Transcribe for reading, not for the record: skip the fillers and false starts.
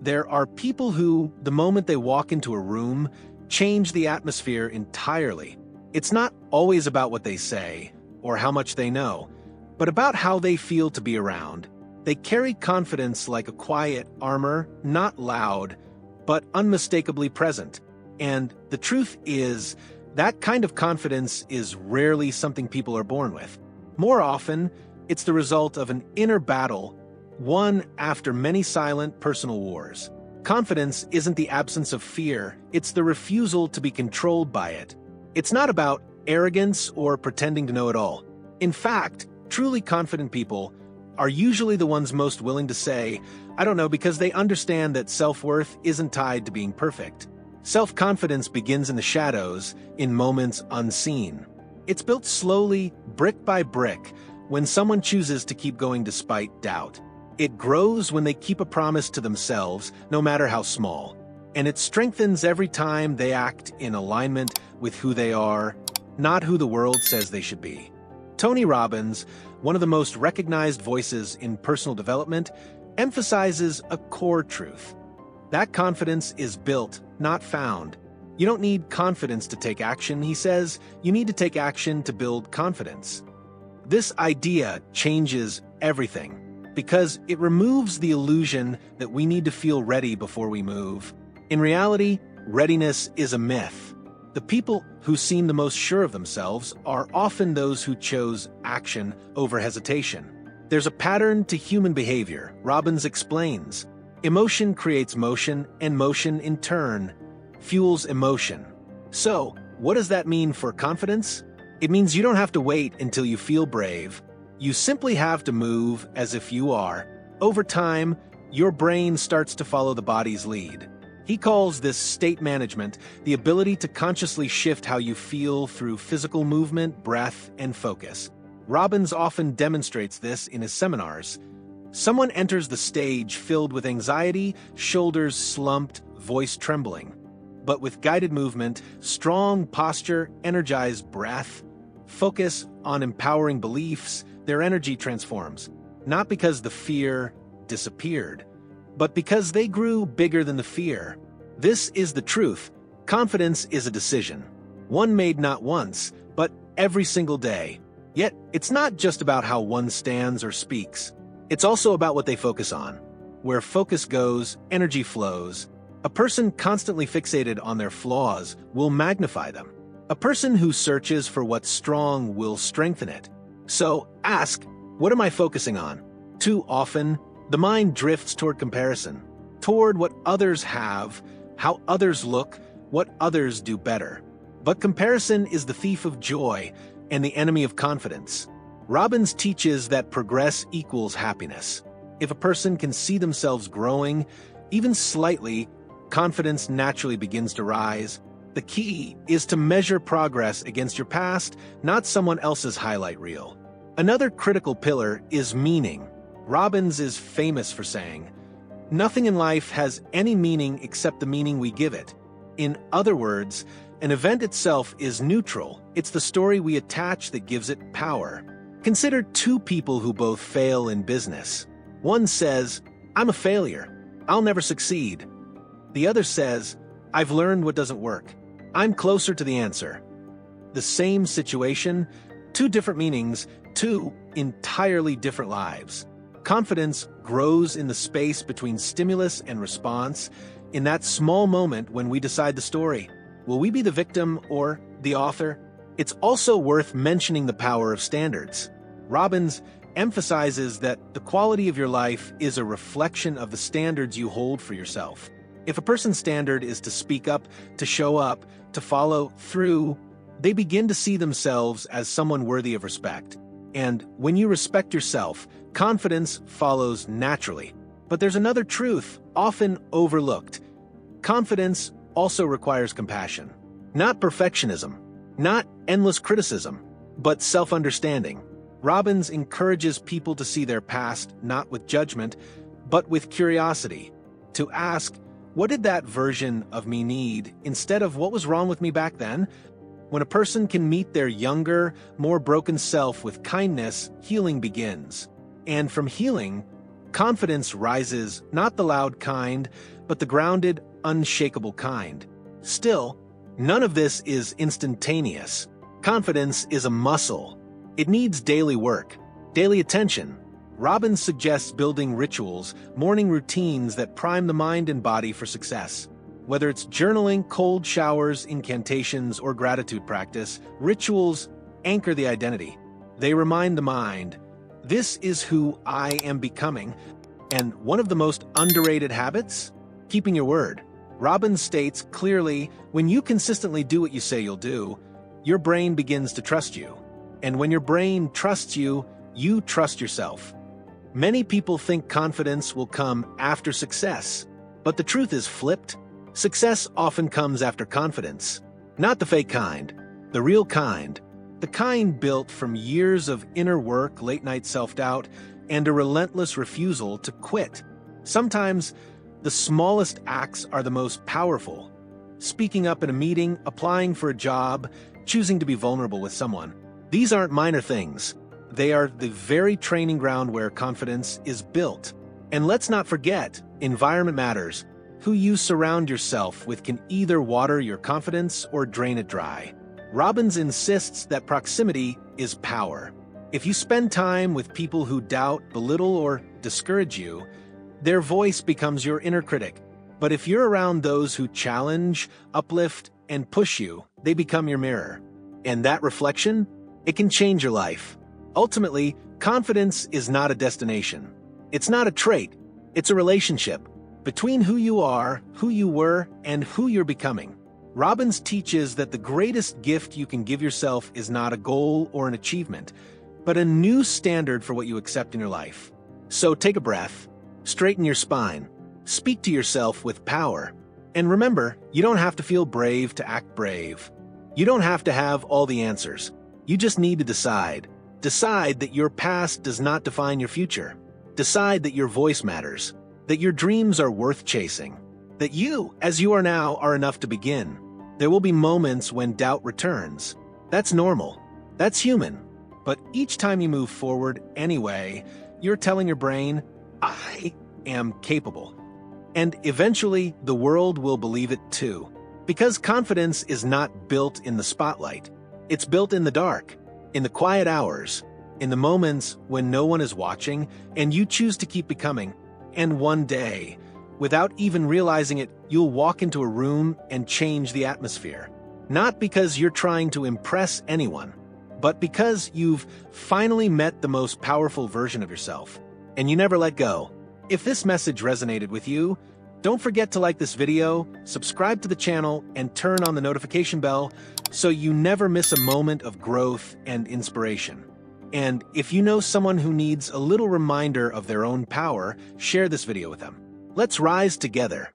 There are people who, the moment they walk into a room, change the atmosphere entirely. It's not always about what they say or how much they know, but about how they feel to be around. They carry confidence like a quiet armor, not loud, but unmistakably present. And the truth is, that kind of confidence is rarely something people are born with. More often, it's the result of an inner battle, won after many silent personal wars. Confidence isn't the absence of fear, it's the refusal to be controlled by it. It's not about arrogance or pretending to know it all. In fact, truly confident people are usually the ones most willing to say, "I don't know," because they understand that self-worth isn't tied to being perfect. Self-confidence begins in the shadows, in moments unseen. It's built slowly, brick by brick, when someone chooses to keep going despite doubt. It grows when they keep a promise to themselves, no matter how small. And it strengthens every time they act in alignment with who they are, not who the world says they should be. Tony Robbins, one of the most recognized voices in personal development, emphasizes a core truth. That confidence is built, not found. You don't need confidence to take action, he says. You need to take action to build confidence. This idea changes everything, because it removes the illusion that we need to feel ready before we move. In reality, readiness is a myth. The people who seem the most sure of themselves are often those who chose action over hesitation. There's a pattern to human behavior, Robbins explains. Emotion creates motion, and motion, in turn, fuels emotion. So, what does that mean for confidence? It means you don't have to wait until you feel brave. You simply have to move as if you are. Over time, your brain starts to follow the body's lead. He calls this state management, the ability to consciously shift how you feel through physical movement, breath, and focus. Robbins often demonstrates this in his seminars. Someone enters the stage filled with anxiety, shoulders slumped, voice trembling. But with guided movement, strong posture, energized breath, focus on empowering beliefs, their energy transforms. Not because the fear disappeared, but because they grew bigger than the fear. This is the truth. Confidence is a decision. One made not once, but every single day. Yet, it's not just about how one stands or speaks. It's also about what they focus on. Where focus goes, energy flows. A person constantly fixated on their flaws will magnify them. A person who searches for what's strong will strengthen it. So, ask, what am I focusing on? Too often, the mind drifts toward comparison, toward what others have, how others look, what others do better. But comparison is the thief of joy and the enemy of confidence. Robbins teaches that progress equals happiness. If a person can see themselves growing, even slightly, confidence naturally begins to rise. The key is to measure progress against your past, not someone else's highlight reel. Another critical pillar is meaning. Robbins is famous for saying, "Nothing in life has any meaning except the meaning we give it." In other words, an event itself is neutral. It's the story we attach that gives it power. Consider two people who both fail in business. One says, "I'm a failure. I'll never succeed." The other says, "I've learned what doesn't work. I'm closer to the answer." The same situation, two different meanings, two entirely different lives. Confidence grows in the space between stimulus and response, in that small moment when we decide the story. Will we be the victim or the author? It's also worth mentioning the power of standards. Robbins emphasizes that the quality of your life is a reflection of the standards you hold for yourself. If a person's standard is to speak up, to show up, to follow through, they begin to see themselves as someone worthy of respect. And when you respect yourself, confidence follows naturally. But there's another truth, often overlooked. Confidence also requires compassion. Not perfectionism, not endless criticism, but self-understanding. Robbins encourages people to see their past not with judgment, but with curiosity. To ask, what did that version of me need, instead of what was wrong with me back then? When a person can meet their younger, more broken self with kindness, healing begins. And from healing, confidence rises, not the loud kind, but the grounded, unshakable kind. Still, none of this is instantaneous. Confidence is a muscle. It needs daily work, daily attention. Robbins suggests building rituals, morning routines that prime the mind and body for success. Whether it's journaling, cold showers, incantations, or gratitude practice, rituals anchor the identity. They remind the mind, this is who I am becoming. And one of the most underrated habits? Keeping your word. Robbins states clearly, when you consistently do what you say you'll do, your brain begins to trust you. And when your brain trusts you, you trust yourself. Many people think confidence will come after success, but the truth is flipped. Success often comes after confidence. Not the fake kind, the real kind. The kind built from years of inner work, late-night self-doubt, and a relentless refusal to quit. Sometimes, the smallest acts are the most powerful. Speaking up in a meeting, applying for a job, choosing to be vulnerable with someone. These aren't minor things. They are the very training ground where confidence is built. And let's not forget, environment matters. Who you surround yourself with can either water your confidence or drain it dry. Robbins insists that proximity is power. If you spend time with people who doubt, belittle, or discourage you, their voice becomes your inner critic. But if you're around those who challenge, uplift, and push you, they become your mirror. And that reflection, it can change your life. Ultimately, confidence is not a destination. It's not a trait. It's a relationship between who you are, who you were, and who you're becoming. Robbins teaches that the greatest gift you can give yourself is not a goal or an achievement, but a new standard for what you accept in your life. So take a breath, straighten your spine, speak to yourself with power, and remember, you don't have to feel brave to act brave. You don't have to have all the answers. You just need to decide. Decide that your past does not define your future. Decide that your voice matters, that your dreams are worth chasing, that you, as you are now, are enough to begin. There will be moments when doubt returns. That's normal. That's human. But each time you move forward anyway, you're telling your brain, I am capable. And eventually, the world will believe it too. Because confidence is not built in the spotlight. It's built in the dark, in the quiet hours, in the moments when no one is watching and you choose to keep becoming. And one day, without even realizing it, you'll walk into a room and change the atmosphere. Not because you're trying to impress anyone, but because you've finally met the most powerful version of yourself. And you never let go. If this message resonated with you, don't forget to like this video, subscribe to the channel, and turn on the notification bell so you never miss a moment of growth and inspiration. And if you know someone who needs a little reminder of their own power, share this video with them. Let's rise together.